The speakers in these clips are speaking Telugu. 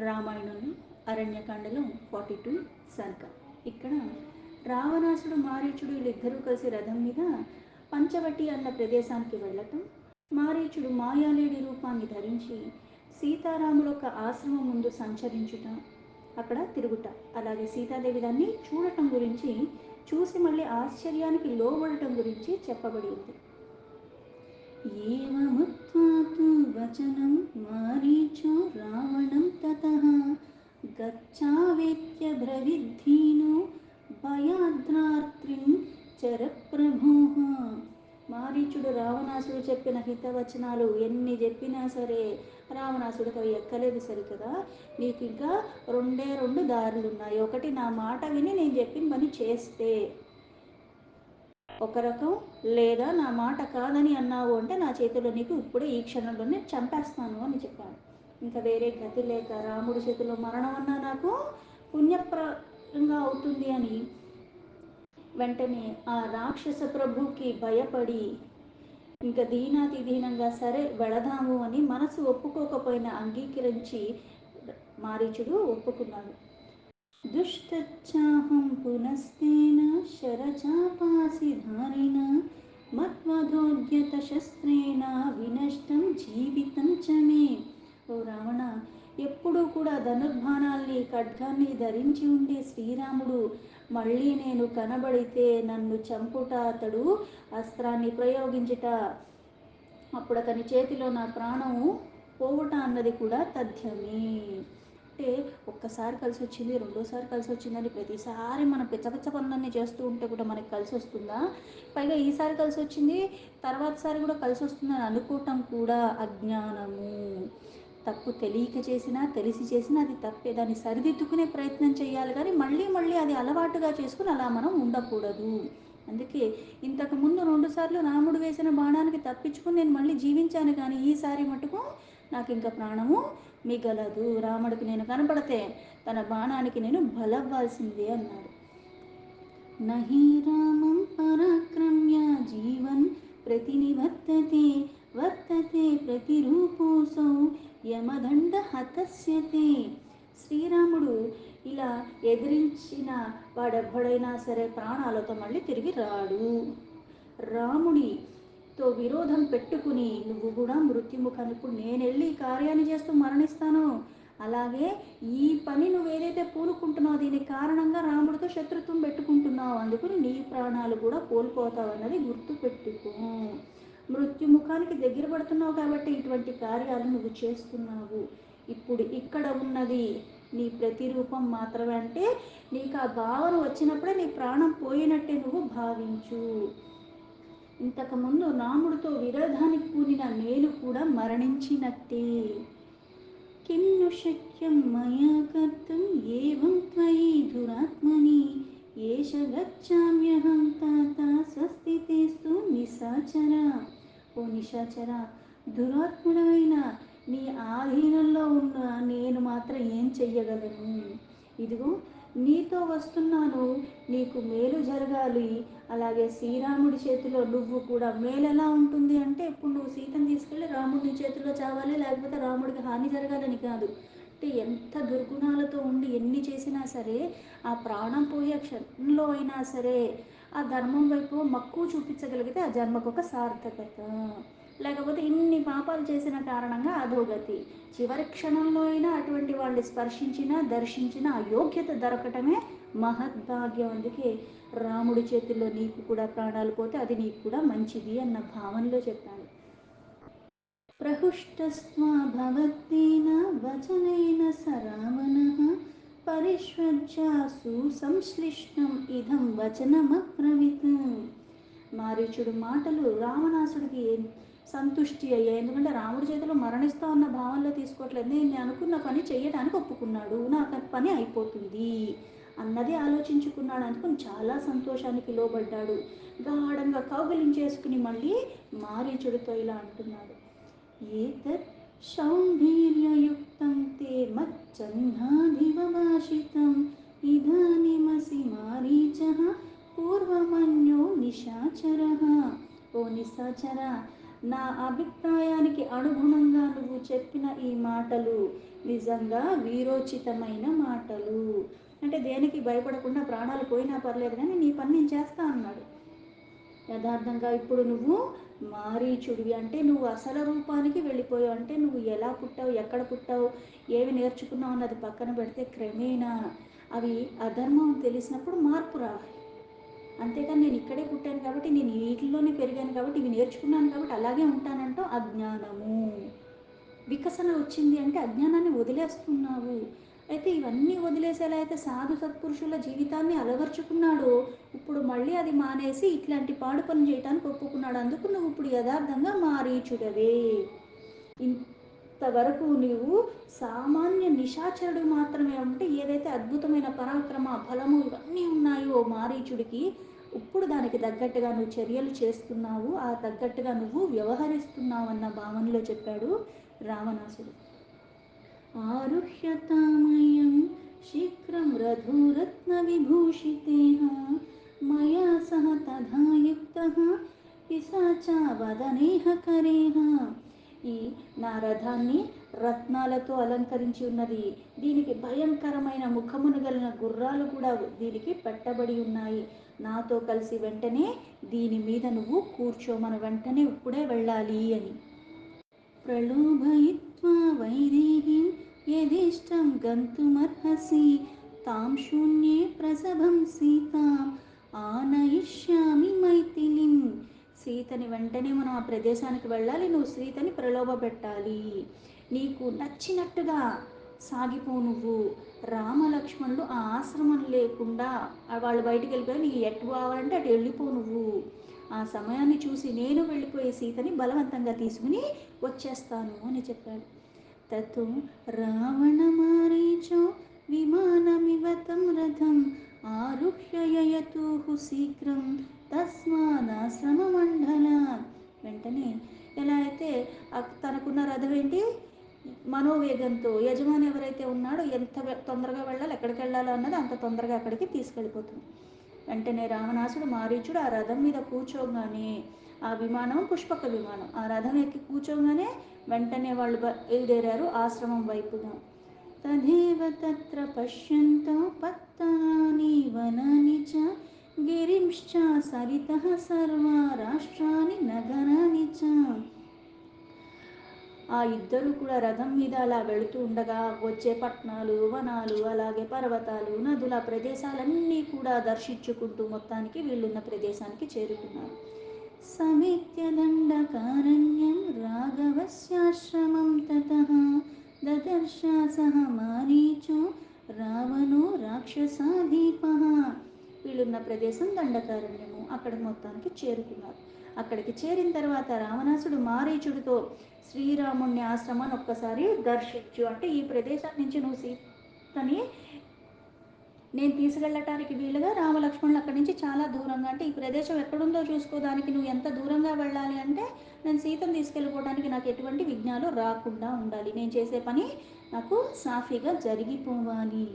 రామాయణంలో అరణ్యకాండలో 42 సర్గ. ఇక్కడ రావణాసుడు మారీచుడు వీళ్ళిద్దరూ కలిసి రథం మీద పంచవటి అన్న ప్రదేశానికి వెళ్ళటం, మారీచుడు మాయాలేడి రూపాన్ని ధరించి సీతారాముల యొక్క ఆశ్రమం ముందు సంచరించుట, అక్కడ తిరుగుట, అలాగే సీతాదేవి దాన్ని చూడటం గురించి, చూసి మళ్ళీ ఆశ్చర్యానికి లోబడటం గురించి చెప్పబడి ఉంది. ఏవముక్త్వా తు వచనం మారీచో రావణం తతః గచ్ఛావేత్య బ్రవిద్ధీనో భయాద్రాత్రిం చరప్రభోః. మారీచుడు రావణాసుడు చెప్పిన హితవచనాలు ఎన్ని చెప్పినా సరే రావణాసుడికి అవి ఎక్కలేదు సరికదా. నీకు ఇంకా రెండు దారులు ఉన్నాయి. ఒకటి, నా మాట విని నేను చెప్పిన పని చేస్తే ఒక రకం, లేదా నా మాట కాదని అన్నావు అంటే నా చేతిలో నీకు ఇప్పుడు ఈ క్షణంలోనే చంపేస్తాను అని చెప్పాడు. ఇంకా వేరే గతి లేక రాముడి చేతిలో మరణం అన్నా నాకు పుణ్యప్రంగా అవుతుంది అని వెంటనే ఆ రాక్షస ప్రభుకి భయపడి ఇంకా దీనంగా సరే వెళదాము అని మనసు ఒప్పుకోకపోయినా అంగీకరించి మారీచుడు ఒప్పుకున్నాడు. దుష్టచ్చాహం పునస్తేన శరచాపాసిధారిణ మద్వధోద్యత శస్త్రేణ వినష్టం జీవితం చ మే. ఓ రావణ, ఎప్పుడూ కూడా ధనుర్బాణాల్ని ఖడ్గాన్ని ధరించి ఉండే శ్రీరాముడు మళ్ళీ నేను కనబడితే నన్ను చంపుట, అతడు అస్త్రాన్ని ప్రయోగించుట, అప్పుడు అతని చేతిలో నా ప్రాణము పోవుట అన్నది కూడా తథ్యమే. అంటే ఒక్కసారి కలిసి వచ్చింది, రెండోసారి కలిసి వచ్చిందని ప్రతిసారి మనం పిచ్చపిచ్చ పనులన్నీ చేస్తూ ఉంటే కూడా మనకి కలిసి వస్తుందా? పైగా ఈసారి కలిసి వచ్చింది, తర్వాతసారి కూడా కలిసి వస్తుందని అనుకోవటం కూడా అజ్ఞానము. తప్పు తెలియక చేసినా తెలిసి చేసినా అది తప్పే. దాన్ని సరిదిద్దుకునే ప్రయత్నం చేయాలి, కానీ మళ్ళీ అది అలవాటుగా చేసుకుని అలా మనం ఉండకూడదు. అందుకే ఇంతకుముందు 2 సార్లు రాముడు వేసిన బాణానికి తప్పించుకుని నేను మళ్ళీ జీవించాను, కానీ ఈసారి మటుకు నాకు ఇంకా ప్రాణము మిగలదు. రాముడికి నేను కనపడితే తన బాణానికి నేను బలవ్వాల్సిందే అన్నాడు. నహి రామం పరాక్రమ్య జీవన్ ప్రతినివర్తతే వర్తతే ప్రతిరూపోసౌ యమదండ హతస్యతే. శ్రీరాముడు ఇలా ఎదిరించిన వాడెవ్వడైనా సరే ప్రాణాలతో మళ్ళీ తిరిగి రాడు. రాముడితో విరోధం పెట్టుకుని నువ్వు కూడా మృత్యుముఖాన్ని, ఇప్పుడు నేను వెళ్ళి ఈ కార్యాన్ని చేస్తూ మరణిస్తాను, అలాగే ఈ పని నువ్వు ఏదైతే పూనుకుంటున్నావు దీనికి కారణంగా రాముడితో శత్రుత్వం పెట్టుకుంటున్నావు, అందుకని నీ ప్రాణాలు కూడా కోల్పోతావు అన్నది గుర్తుపెట్టుకో. మృత్యుముఖానికి దగ్గర పడుతున్నావు కాబట్టి ఇటువంటి కార్యాలు నువ్వు చేస్తున్నావు. ఇప్పుడు ఇక్కడ ఉన్నది నీ ప్రతిరూపం మాత్రమే, అంటే నీకు ఆ భావన వచ్చినప్పుడే నీ ప్రాణం పోయినట్టే నువ్వు భావించు. ఇంతకుముందు రాముడితో విరోధానికి కూడిన నేను కూడా మరణించినట్టే. కిన్ను శక్యం మయా కర్తుం ఏవం త్వయి దురాత్మని ఏష గచ్ఛామ్యహం తాత స్వస్థితేస్తు నిశాచర. ఓ నిశాచర, దురాత్ముడైన నీ ఆధీనంలో ఉన్న నేను మాత్రం ఏం చెయ్యగలను? ఇదిగో నీతో వస్తున్నాను, నీకు మేలు జరగాలి, అలాగే శ్రీరాముడి చేతిలో నువ్వు కూడా మేలు ఎలా ఉంటుంది అంటే ఇప్పుడు నువ్వు సీతను తీసుకెళ్ళి రాముడి చేతిలో చావాలి, లేకపోతే రాముడికి హాని జరగాలని కాదు. అంటే ఎంత దుర్గుణాలతో ఉండి ఎన్ని చేసినా సరే ఆ ప్రాణం పోయే క్షణంలో అయినా సరే ఆ ధర్మం వైపు మక్కువ చూపించగలిగితే ఆ జన్మకు ఒక సార్థకత, లేకపోతే ఇన్ని పాపాలు చేసిన కారణంగా అధోగతి. చివరి క్షణంలో అయినా అటువంటి వాళ్ళని స్పర్శించినా దర్శించినా ఆ యోగ్యత దొరకటమే మహద్భాగ్యం. అందుకే రాముడి చేతుల్లో నీకు కూడా ప్రాణాలు పోతే అది నీకు కూడా మంచిది అన్న భావనలో చెప్పాను. ప్రహుష్టస్త్వా భవత్తేన వచనైన స రావణః పరిష్వజ్జాసు సంశ్లిష్టం ఇదం వచనమబ్రవీత్. మారీచుడు మాటలు రావణాసుడికి సంతుష్టి అయ్యాయి. ఎందుకంటే రాముడి చేతిలో మరణిస్తా ఉన్న భావనలో తీసుకోవట్లేదు, నేను అనుకున్న పని చేయడానికి ఒప్పుకున్నాడు, నాకు పని అయిపోతుంది అన్నది ఆలోచించుకున్నాడు. అందుకని చాలా సంతోషానికి లోబడ్డాడు. గాఢంగా కౌగిలించేసుకుని మళ్ళీ మారీచుడితో ఇలా అంటున్నాడు. ఏతత్ శౌంభీర్యయుక్తం తే మచ్చందాధివ భాషితం ఇదానిమసి మారీచః పూర్వమన్యో నిశాచరః. ఓ నిశాచర, నా అభిప్రాయానికి అనుగుణంగా నువ్వు చెప్పిన ఈ మాటలు నిజంగా వీరోచితమైన మాటలు. అంటే దేనికి భయపడకుండా ప్రాణాలు పోయినా పర్లేదు కానీ నీ పని నేను చేస్తా అన్నాడు. యథార్థంగా ఇప్పుడు నువ్వు మారీచుడివి, అంటే నువ్వు అసలు రూపానికి వెళ్ళిపోయావు. అంటే నువ్వు ఎలా పుట్టావు, ఎక్కడ పుట్టావు, ఏమి నేర్చుకున్నావు అన్నది పక్కన పెడితే క్రమేణా అవి అధర్మం తెలిసినప్పుడు మార్పు రావాలి. అంతేకాని నేను ఇక్కడే పుట్టాను కాబట్టి, నేను వీటిల్లోనే పెరిగాను కాబట్టి, ఇవి నేర్చుకున్నాను కాబట్టి అలాగే ఉంటానంటూ అజ్ఞానము. వికసన వచ్చింది అంటే అజ్ఞానాన్ని వదిలేస్తున్నావు. అయితే ఇవన్నీ వదిలేసేలా అయితే సాధు సత్పురుషుల జీవితాన్ని అలవర్చుకున్నాడో, ఇప్పుడు మళ్ళీ అది మానేసి ఇట్లాంటి పాడు పని చేయటానికి ఒప్పుకున్నాడు. అందుకు నువ్వు ఇప్పుడు యథార్థంగా మారీచుడవే. ఇంతవరకు నీవు సామాన్య నిశాచరుడు మాత్రమే ఉంటే, ఏదైతే అద్భుతమైన పరాక్రమ బలము ఇవన్నీ ఉన్నాయో మారీచుడికి, ఇప్పుడు దానికి తగ్గట్టుగా నువ్వు చర్యలు చేస్తున్నావు, ఆ తగ్గట్టుగా నువ్వు వ్యవహరిస్తున్నావు అన్న భావనలో చెప్పాడు రావణాసుడు. ఆరుహ్యతామయం శీఘ్రం రఘురత్న విభూషితేన మయా సహ తథా యుక్తః పిశాచా వదనేహ కరేహ. ఈ నా రథాన్ని రత్నాలతో అలంకరించి ఉన్నది, దీనికి భయంకరమైన ముఖమును గలిగిన గుర్రాలు కూడా దీనికి పెట్టబడి ఉన్నాయి. నాతో కలిసి వెంటనే దీని మీద నువ్వు కూర్చోమన, వెంటనే ఇప్పుడే వెళ్ళాలి అని. ప్రలోభయిత్వా వైదేహీం యదిష్టం గంతుమర్హసి తాం శూన్యే ప్రసభం సీతాం ఆనయిష్యామి మైథిలిం. సీతని వెంటనే మనం ఆ ప్రదేశానికి వెళ్ళాలి, నువ్వు సీతని ప్రలోభ పెట్టాలి, నీకు నచ్చినట్టుగా సాగిపో నువ్వు. రామలక్ష్మణులు ఆ ఆశ్రమం లేకుండా వాళ్ళు బయటికి వెళ్ళిపోయి, నీకు ఎటు పోవాలంటే అటు వెళ్ళిపో నువ్వు. ఆ సమయాన్ని చూసి నేను వెళ్ళిపోయే సీతని బలవంతంగా తీసుకుని వచ్చేస్తాను అని చెప్పాడు. తతో రావణమారీచో విమానమివతం రథం ఆరుహ్య యయతూః శీఘ్రం తస్మాదాశ్రమమండలాత్. వెంటనే ఎలా అయితే తనకున్న రథం ఏంటి, మనోవేగంతో యజమాని ఎవరైతే ఉన్నాడో ఎంత తొందరగా వెళ్ళాలి, ఎక్కడికి వెళ్ళాలో అన్నది అంత తొందరగా అక్కడికి తీసుకెళ్ళిపోతుంది. వెంటనే రావణాసుడు మారీచుడు ఆ రథం మీద కూర్చోగానే, ఆ విమానం పుష్పక విమానం, ఆ రథం ఎక్కి కూర్చోగానే వెంటనే వాళ్ళు బయలుదేరారు ఆశ్రమం వైపుగా. తదేవ తత్ర పశ్యంతో పత్తనాని వనాని చ గిరింశ్చ సరితః సర్వా రాష్ట్రాని నగరాని చ. ఆ ఇద్దరు కూడా రథం మీద అలా వెళుతూ ఉండగా వచ్చే పట్టణాలు, వనాలు, అలాగే పర్వతాలు, నదుల ప్రదేశాలన్నీ కూడా దర్శించుకుంటూ మొత్తానికి వీళ్ళున్న ప్రదేశానికి చేరుకున్నారు. సమేత్య దండకారణ్యం రాఘవస్యాశ్రమం తతః దదర్శ సహ మారీచో రావణో రాక్షసాధీపః. వీళ్ళున్న ప్రదేశం దండకారణ్యము, అక్కడ మొత్తానికి చేరుకున్నారు. అక్కడికి చేరిన తర్వాత రావణాసుడు మారీచుడితో, శ్రీరాముణ్ణి ఆశ్రమాన్ని ఒక్కసారి దర్శించు, అంటే ఈ ప్రదేశం నుంచి నువ్వు సీతని నేను తీసుకెళ్ళటానికి వీలుగా రామలక్ష్మణులు అక్కడి నుంచి చాలా దూరంగా, అంటే ఈ ప్రదేశం ఎక్కడుందో చూసుకోదానికి నువ్వు ఎంత దూరంగా వెళ్ళాలి అంటే, నేను సీతను తీసుకెళ్ళిపోవడానికి నాకు ఎటువంటి విఘ్నాలు రాకుండా ఉండాలి, నేను చేసే పని నాకు సాఫీగా జరిగిపోవాలి.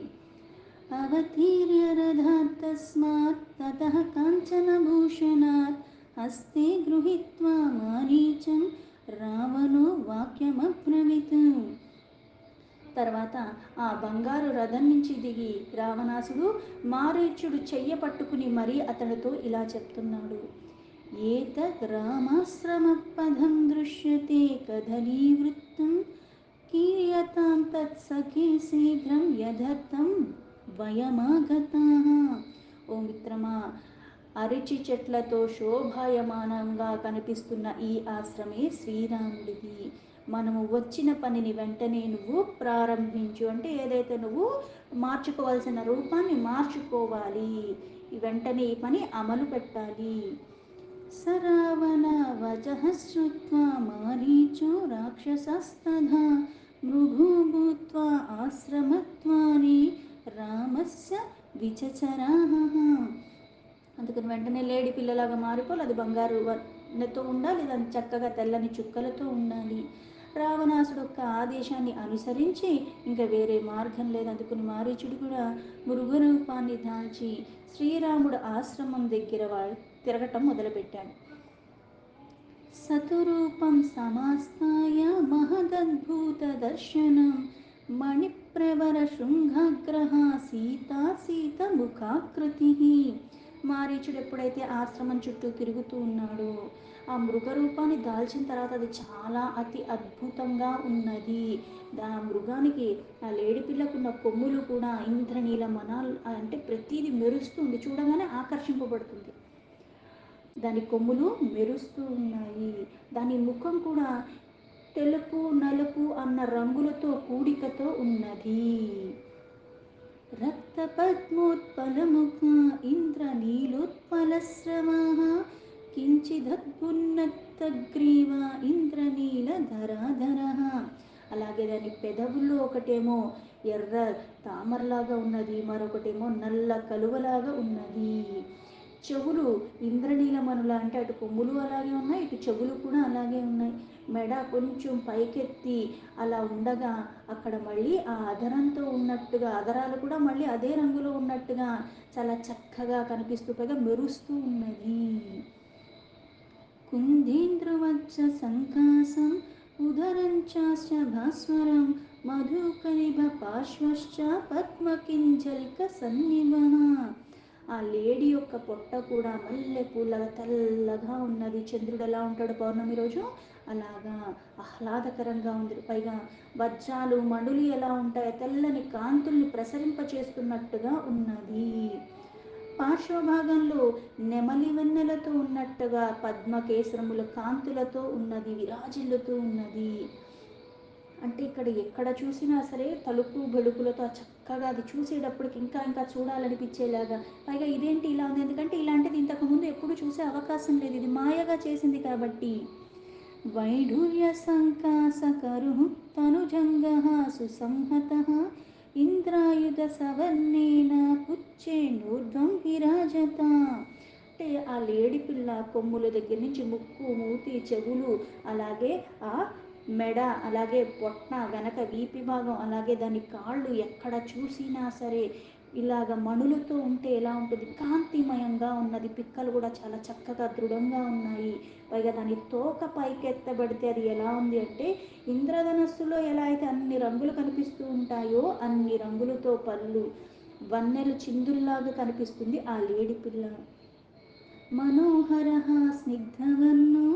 అవతీర్య రథాత్ తస్మాత్ తతః కాంచనభూషణాత్ హస్తే గృహీత్వా మారీచం రావణో వాక్యమబ్రవీత్. తర్వాత ఆ బంగారు రథం నుంచి దిగి రావణాసుడు మారీచుడు చెయ్య పట్టుకుని మరీ అతడితో ఇలా చెప్తున్నాడు. ఏతద్ రామాశ్రమపదం దృశ్యతే కదలీవృత్తం కీయతాం తత్సఖీ శీఘ్రం యథర్థం వయమాగతాః. ఓ మిత్రమా, అరిచి చెట్లతో శోభాయమానంగా కనిపిస్తున్న ఈ ఆశ్రమే శ్రీరాముడిది. మనము వచ్చిన పనిని వెంటనే నువ్వు ప్రారంభించు, అంటే ఏదైతే నువ్వు మార్చుకోవాల్సిన రూపాన్ని మార్చుకోవాలి, వెంటనే ఈ పని అమలు పెట్టాలి. సరావణ వచః శ్రుత్వా మారీచో రాక్షసస్తథా మృగో భూత్వా ఆశ్రమత్వాని రామస్య విచచరాః. అందుకని వెంటనే లేడి పిల్లలాగా మారిపోవాలి, అది బంగారు వర్ణతో ఉండాలి, దాని చక్కగా తెల్లని చుక్కలతో ఉండాలి. రావణాసుడు యొక్క ఆదేశాన్ని అనుసరించి ఇంకా వేరే మార్గం లేదు. అందుకుని మారీచుడు కూడా మృగ రూపాన్ని దాల్చి శ్రీరాముడు ఆశ్రమం దగ్గర తిరగటం మొదలుపెట్టాడు. సతురూపం సమాస్తాయ మహదద్భుతదర్శనం మణిప్రవరశృంగాగ్రహ సీతా సీతముఖాకృతి. మారీచుడు ఎప్పుడైతే ఆశ్రమం చుట్టూ తిరుగుతూ ఉన్నాడో ఆ మృగరూపాన్ని దాల్చిన తర్వాత అది చాలా అతి అద్భుతంగా ఉన్నది. మృగానికి ఆ లేడిపిల్లకున్న కొమ్ములు కూడా ఇంద్రనీల మనాలు అంటే ప్రతిదీ మెరుస్తుంది, చూడగానే ఆకర్షింపబడుతుంది. దాని కొమ్ములు మెరుస్తూ ఉన్నాయి. దాని ముఖం కూడా తెలుపు నలుపు అన్న రంగులతో కూడికతో ఉన్నది. రక్తపద్మోత్పలముఖ ఇంద్రనీలోత్పలస్రవః కించిదద్భున్నత్తగ్రీవ ఇంద్రనీలధరాధరః. అలాగే దాని పెదవుల్లో ఒకటేమో ఎర్ర తామరలాగా ఉన్నది, మరొకటేమో నల్ల కలువలాగా ఉన్నది. చెవులు ఇంద్రనీలమణుల అంటే అటు కొమ్ములు అలాగే ఉన్నాయి, ఇటు చెవులు కూడా అలాగే ఉన్నాయి. మెడ కొంచెం పైకెత్తి అలా ఉండగా అక్కడ మళ్ళీ ఆ అధరంతో ఉన్నట్టుగా అధరాలు కూడా మళ్ళీ అదే రంగులో ఉన్నట్టుగా చాలా చక్కగా కనిపిస్తూ పైగా మెరుస్తూ ఉన్నది. కుందేంద్రవచ్చ సంకాసం ఉదరంచాశ్చ భాస్వరం మధుకనిభ పార్శ్వశ్చ పద్మకింజల్క సన్నిభః. ఆ లేడీ యొక్క పొట్ట కూడా మల్లె పూలగా తెల్లగా ఉన్నది. చంద్రుడు ఎలా ఉంటాడు పౌర్ణమి రోజు అలాగా ఆహ్లాదకరంగా ఉంది. పైగా వజ్రాలు మణులు ఎలా ఉంటాయో తెల్లని కాంతుల్ని ప్రసరింపచేస్తున్నట్టుగా ఉన్నది. పార్శ్వభాగంలో నెమలి వెన్నెలతో ఉన్నట్టుగా పద్మకేసరముల కాంతులతో ఉన్నది, విరాజిల్లుతూ ఉన్నది. అంటే ఇక్కడ ఎక్కడ చూసినా సరే తలుపు బెడుకులతో చక్కగా అది చూసేటప్పటికి ఇంకా ఇంకా చూడాలనిపించేలాగా. పైగా ఇదేంటి ఇలా ఉంది, ఎందుకంటే ఇలాంటిది ఇంతకుముందు ఎప్పుడు చూసే అవకాశం లేదు, ఇది మాయగా చేసింది కాబట్టి. వైఢూర్య సంకాసకరు తనుజంగః సుసంహతః ఇంద్రాయుధ సవర్ణేన పుచ్చేండూర్ధ్వం విరాజత. అంటే ఆ లేడి పిల్ల కొమ్ముల దగ్గర నుంచి ముక్కు మూతి చెవులు అలాగే ఆ మెడ అలాగే పొట్ట వెనక వీపి భాగం అలాగే దాని కాళ్ళు ఎక్కడ చూసినా సరే ఇలాగ మణులతో ఉంటే ఎలా ఉంటుంది, కాంతిమయంగా ఉన్నది. పిక్కలు కూడా చాలా చక్కగా దృఢంగా ఉన్నాయి. పైగా దాని తోక పైకెత్తబడితే అది ఎలా ఉంది అంటే ఇంద్రధనస్సులో ఎలా అయితే అన్ని రంగులు కనిపిస్తూ ఉంటాయో అన్ని రంగులతో పళ్ళు వన్నెలు చిందుల్లాగా కనిపిస్తుంది ఆ లేడి పిల్ల. మనోహరః స్నిగ్ధవర్ణో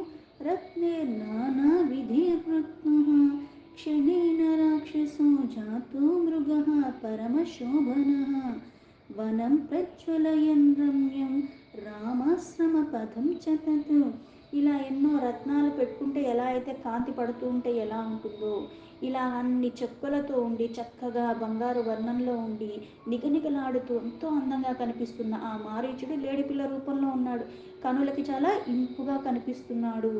రత్నైర్నానావిధైర్వృత్నః క్షణేన రాక్షసో జాతో మృగः పరమశోభనः వనం ప్రజ్వలయన్ రమ్యం రామాశ్రమపథం చ తత్. ఇలా ఎన్నో రత్నాలు పెట్టుకుంటే ఎలా అయితే కాంతి పడుతూ ఉంటే ఎలా ఉంటుందో ఇలా అన్ని చెక్కులతో ఉండి చక్కగా బంగారు వర్ణంలో ఉండి నిగనిగలాడుతూ ఎంతో అందంగా కనిపిస్తున్న ఆ మారీచుడు లేడిపిల్ల రూపంలో ఉన్నాడు. కనులకి చాలా ఇంపుగా కనిపిస్తున్నాడు.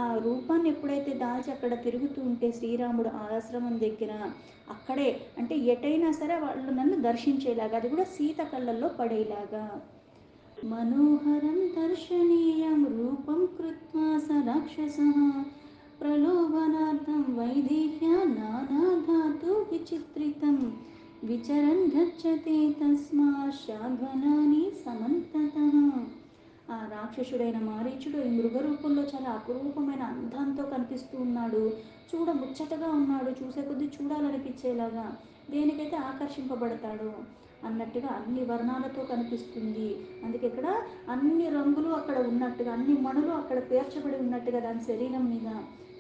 ఆ రూపాన్ని ఎప్పుడైతే దాల్చి అక్కడ తిరుగుతూ ఉంటే శ్రీరాముడు ఆశ్రమం దగ్గర అక్కడే అంటే ఎటైనా సరే వాళ్ళు నన్ను దర్శించేలాగా, అది కూడా సీత కళ్ళల్లో పడేలాగా. మనోహరం దర్శనీయం రూపం కృత్వా స రాక్షసః ప్రలోభనార్థం వైదేహ్యా నానాధాతు విచిత్రితం విచరన్ గచ్చతే తస్మాత్ శాద్వనాని సమంతతః. ఆ రాక్షసుడైన మారీచుడు ఈ మృగ రూపంలో చాలా అపురూపమైన అందంతో కనిపిస్తూ ఉన్నాడు. చూడ ముచ్చటగా ఉన్నాడు, చూసే కొద్దీ చూడాలనిపించేలాగా, దేనికైతే ఆకర్షింపబడతాడు అన్నట్టుగా అన్ని వర్ణాలతో కనిపిస్తుంది. అందుకే ఇక్కడ అన్ని రంగులు అక్కడ ఉన్నట్టుగా అన్ని మణులు అక్కడ పేర్చబడి ఉన్నట్టుగా దాని శరీరం మీద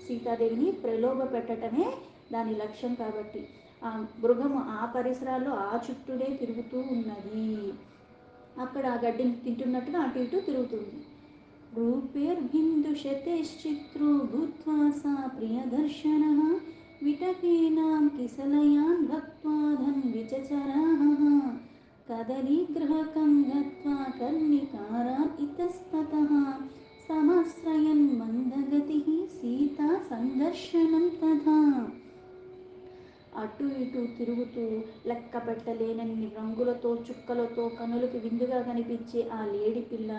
సీతాదేవిని ప్రలోభ పెట్టడమే దాని లక్ష్యం. కాబట్టి ఆ మృగము ఆ పరిసరాల్లో ఆ చుట్టూనే తిరుగుతూ ఉన్నది. అక్కడ ఆ గడ్డిని తింటున్నట్టుగా అటు ఇటు తిరుగుతుంది. రూపేర్బిందుశతైశ్చిత్రో భూత్వా సా ప్రియదర్శనః విటపీనాం కిసలయాన్ భక్త్వాధన్ విచచరాహః కదలీగృహకం గత్వా కర్ణికారాన్ ఇతస్తతః సమాశ్రయన్ మందగతిః సీతా సందర్శనం తథా. అటు ఇటు తిరుగుతూ లెక్క పెట్టలేనన్ని రంగులతో చుక్కలతో కనులకు విందుగా కనిపించే ఆ లేడి పిల్ల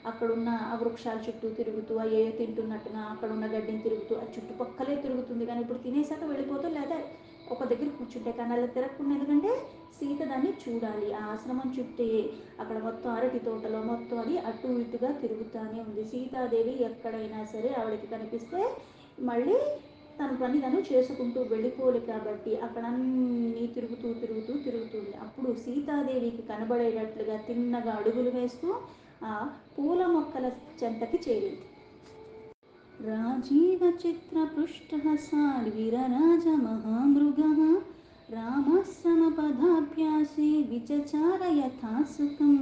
అక్కడున్న ఆ వృక్షాల చుట్టూ తిరుగుతూ ఏ తింటున్నట్టుగా అక్కడున్న గడ్డిని తిరుగుతూ ఆ చుట్టుపక్కలే తిరుగుతుంది. కానీ ఇప్పుడు తినేసాక వెళ్ళిపోతూ లేదా ఒక దగ్గర కూర్చుంటే కానీ అలా తిరగకుండా, ఎందుకంటే సీత దాన్ని చూడాలి. ఆ ఆశ్రమం చుట్టే అక్కడ మొత్తం అరటి తోటలో మొత్తం అది అటు ఇటుగా తిరుగుతూనే ఉంది. సీతాదేవి ఎక్కడైనా సరే ఆవిడకి కనిపిస్తే మళ్ళీ తన పని తను చేసుకుంటూ వెళ్ళిపోవాలి కాబట్టి అక్కడ అన్నీ తిరుగుతూ తిరుగుతూ తిరుగుతుంది. అప్పుడు సీతాదేవికి కనబడేటట్లుగా తిన్నగా అడుగులు వేస్తూ ఆ పూల మొక్కల చెంతకి చేరింది. రాజీవ చిత్ర పృష్ఠ సార్విరరాజ మహామృగ రామ సమపదాభ్యాసే విచచార యథాసుఖం.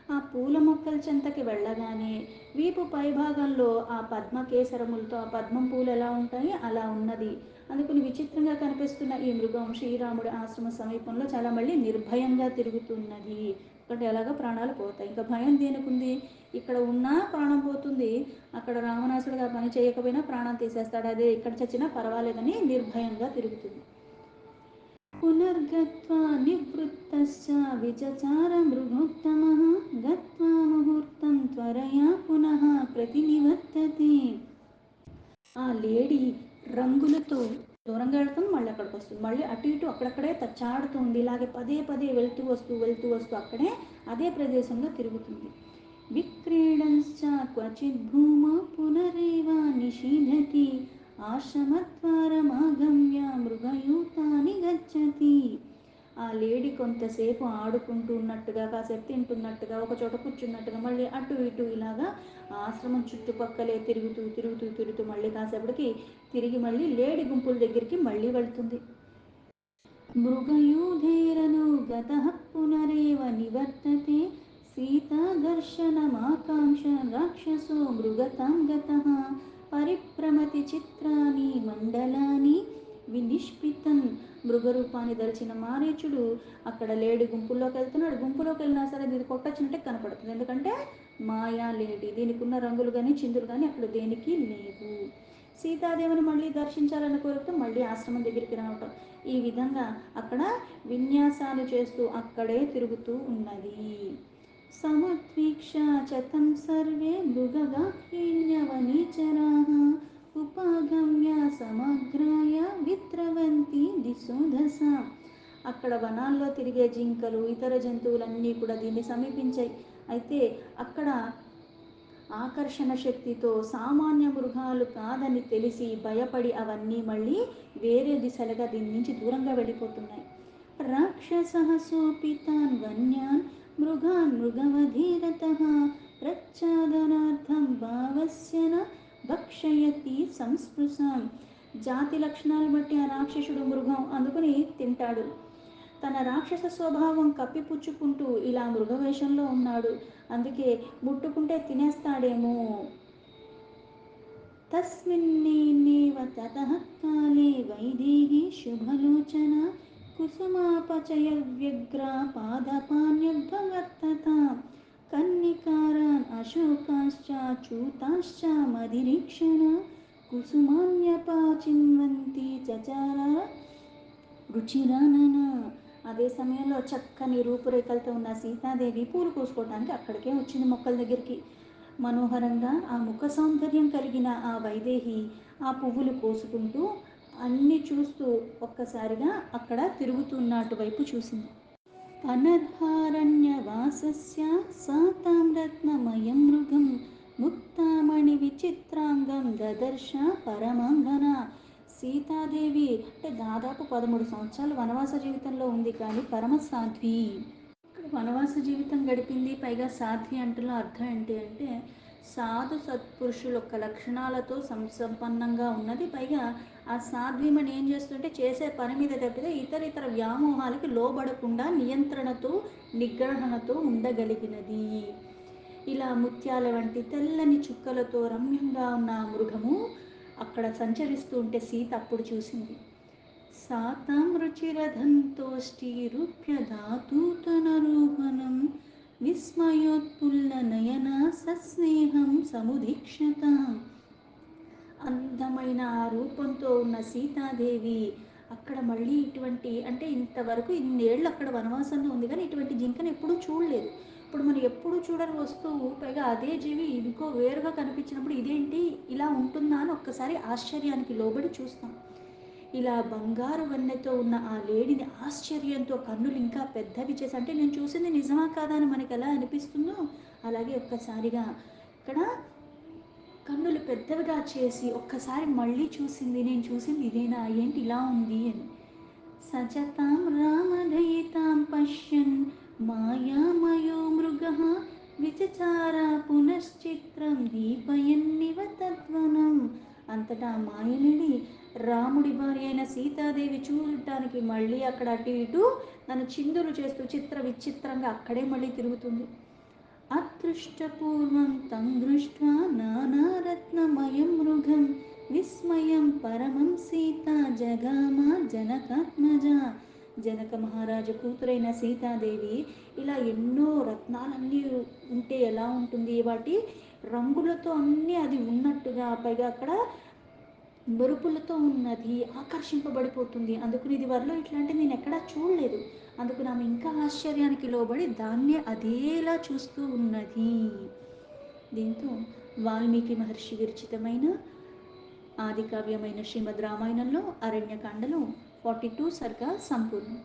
ఆ పూల మొక్కల చెంతకి వెళ్ళగానే వీపు పైభాగంలో ఆ పద్మకేసరములతో ఆ పద్మం పూలు ఎలా ఉంటాయి అలా ఉన్నది. అందుకని విచిత్రంగా కనిపిస్తున్న ఈ మృగం శ్రీరాముడి ఆశ్రమ సమీపంలో చాలా మళ్ళీ నిర్భయంగా తిరుగుతున్నది. ఒకటి ఎలాగో ప్రాణాలు పోతాయి, ఇంకా భయం దేనికుంది? ఇక్కడ ఉన్నా ప్రాణం పోతుంది, అక్కడ రావణాసుడిగా పని చేయకపోయినా ప్రాణం తీసేస్తాడు, అదే ఇక్కడ చచ్చినా పర్వాలేదని నిర్భయంగా తిరుగుతుంది. పునర్గత్వా నివృత్తశ్చ విచచార మృగోత్తమః గత్వా ముహూర్తం త్వరయా పునః ప్రతినివర్తతే. ఆ లేడీ రంగులతో దూరంగా వెళ్తుంది, మళ్ళీ అక్కడికి వస్తుంది, మళ్ళీ అటు ఇటు అక్కడక్కడే తచ్చాడుతుంది. ఇలాగే పదే పదే వెళ్తూ వస్తూ అక్కడే అదే ప్రదేశంలో తిరుగుతుంది. విక్రీడశ్చ క్వచిత్ భూమౌ పునరేవ నిషీధతి ఆశ్రమద్వారమాగమ్య మృగయూతాని గచ్చతి. ఆ లేడీ కొంతసేపు ఆడుకుంటూ ఉన్నట్టుగా, కాసేపు తింటున్నట్టుగా, ఒక చోట కూర్చున్నట్టుగా, మళ్ళీ అటు ఇటు ఇలాగా ఆశ్రమం చుట్టుపక్కలే తిరుగుతూ తిరుగుతూ తిరుగుతూ మళ్ళీ కాసేపటికి తిరిగి మళ్ళీ లేడీ గుంపుల దగ్గరికి మళ్ళీ వెళ్తుంది. మృగయూధేరను గతః పునరేవ నివర్తతే సీతా దర్శనమాకాంక్ష రాక్షసో మృగతాం గతః పరిభ్రమతి చిత్రాని మండలాని వినిష్పితన్. మృగరూపాన్ని దర్చిన మారీచుడు అక్కడ లేడి గుంపుల్లోకి వెళ్తున్నాడు. గుంపులోకి వెళ్ళినా సరే దీన్ని కొట్టొచ్చినట్టే కనపడుతుంది, ఎందుకంటే మాయా లేడి, దీనికి ఉన్న రంగులు కానీ చిందులు కానీ అక్కడ దేనికి లేవు. సీతాదేవిని మళ్ళీ దర్శించాలని కోరుతూ మళ్ళీ ఆశ్రమం దగ్గరికి రావటం, ఈ విధంగా అక్కడ విన్యాసాలు చేస్తూ అక్కడే తిరుగుతూ ఉన్నది. సముద్వీక్ష చతం సర్వే మృగగాహ్యవనీచరాః ఉపాగమ్య సమగ్రాయ విద్రవంతి దిశో దశ. అక్కడ వనాల్లో తిరిగే జింకలు ఇతర జంతువులన్నీ కూడా దీన్ని సమీపించాయి. అయితే అక్కడ ఆకర్షణ శక్తితో సామాన్య మృగాలు కాదని తెలిసి భయపడి అవన్నీ మళ్ళీ వేరే దిశలుగా దీని నుంచి దూరంగా వెళ్ళిపోతున్నాయి. రాక్షసః సోపితాన్ వన్యాన్ మృగాన్ మృగవధీరతః ప్రచ్ఛాదనార్థం భావస్యన భక్షయతి సంస్పృశాం. జాతి లక్షణాలు బట్టి ఆ రాక్షసుడు మృగం అందుకుని తింటాడు. తన రాక్షస స్వభావం కప్పిపుచ్చుకుంటూ ఇలా మృగవేషంలో ఉన్నాడు, అందుకే ముట్టుకుంటే తినేస్తాడేమో. తస్మిన్నేవ తతః కాలే వైదేహి శుభలోచన కుసుమాపచయ వ్యగ్ర పాదపాన్యభవర్తత కన్నికారాన్ అశోకాశ్చ చూతాశ్చ మదిరీక్షణ కుసుమాన్యపాచిన్వంతి చచార రుచిరానన. అదే సమయంలో చక్కని రూపురేఖలతో ఉన్న సీతాదేవి పూలు కోసుకోవడానికి అక్కడికే వచ్చింది మొక్కల దగ్గరికి. మనోహరంగా ఆ ముఖ సౌందర్యం కలిగిన ఆ వైదేహి ఆ పువ్వులు కోసుకుంటూ అన్నీ చూస్తూ ఒక్కసారిగా అక్కడ తిరుగుతున్నటు వైపు చూసింది. అనర్హారణ్యవాసస్య సాతాం రత్నమయం మృగం ముక్తామణి విచిత్రాంగం దదర్శ పరమాంగన. సీతాదేవి అంటే దాదాపు 13 సంవత్సరాలు వనవాస జీవితంలో ఉంది, కానీ పరమ సాధ్వి. వనవాస జీవితం గడిపింది, పైగా సాధ్వి అంటున్న అర్థం ఏంటి అంటే సాధు సత్పురుషుల యొక్క లక్షణాలతో సంపన్నంగా ఉన్నది. పైగా ఆ సాధ్వీమణి ఏం చేస్తుంటే చేసే పని మీద తప్పితే ఇతర వ్యామోహాలకి లోబడకుండా నియంత్రణతో నిగ్రహణతో ఉండగలిగినది. ఇలా ముత్యాల వంటి తెల్లని చుక్కలతో రమ్యంగా ఉన్న మృగము అక్కడ సంచరిస్తూ ఉంటే సీత అప్పుడు చూసింది. సాతాం రుచిరధంతోష్టిరూప్యధాతూతనరోహణం విస్మయోత్పుల్ల నయన సస్నేహం సముదీక్షత. అందమైన ఆ రూపంతో ఉన్న సీతాదేవి అక్కడ మళ్ళీ ఇటువంటి అంటే ఇంతవరకు ఇన్నేళ్ళు అక్కడ వనవాసంలో ఉంది, కానీ ఇటువంటి జింకను ఎప్పుడూ చూడలేదు. ఇప్పుడు మనం ఎప్పుడూ చూడని వస్తువు, పైగా అదే జీవి ఇంకో వేరుగా కనిపించినప్పుడు ఇదేంటి ఇలా ఉంటుందా అని ఒక్కసారి ఆశ్చర్యానికి లోబడి చూస్తాం. ఇలా బంగారు వన్నెతో ఉన్న ఆ లేడిని ఆశ్చర్యంతో కన్నులు ఇంకా పెద్దవి చేసి, అంటే నేను చూసింది నిజమా కాదా అని మనకు ఎలా అనిపిస్తుందో అలాగే ఒక్కసారిగా ఇక్కడ కన్నులు పెద్దవిగా చేసి ఒక్కసారి మళ్ళీ చూసింది. నేను చూసింది ఇదేనా, ఏంటి ఇలా ఉంది అని. సచతాం రామదయితాం పశ్యన్ మాయామయో మృగः విచచార పునశ్చిత్రం దీపయన్నివ తద్వనం. అంతటా మాయలేడి రాముడి భార్య అయిన సీతాదేవి చూడటానికి మళ్ళీ అక్కడ అటు ఇటు నన్ను చిందులు చేస్తూ చిత్ర విచిత్రంగా అక్కడే మళ్ళీ తిరుగుతుంది. అదృష్టపూర్వం తం దృష్ట్వా నానారత్నమయం మృగం విస్మయం పరమం సీత జగామ జనకాత్మజ. జనక మహారాజు కూతురైన సీతాదేవి ఇలా ఎన్నో రత్నాలన్నీ ఉంటే ఎలా ఉంటుంది, వాటి రంగులతో అన్నీ అది ఉన్నట్టుగా, పైగా అక్కడ మెరుపులతో ఉన్నది, ఆకర్షింపబడిపోతుంది. అందుకని ఇది వరలో ఇట్లాంటివి నేను ఎక్కడా చూడలేదు. అందుకు ఆమె ఇంకా ఆశ్చర్యానికి లోబడి దాన్నే అదేలా చూస్తూ ఉన్నది. దీంతో వాల్మీకి మహర్షి విరచితమైన ఆది కావ్యమైన శ్రీమద్ రామాయణంలో అరణ్యకాండలో 42 సర్గా సంపూర్ణం.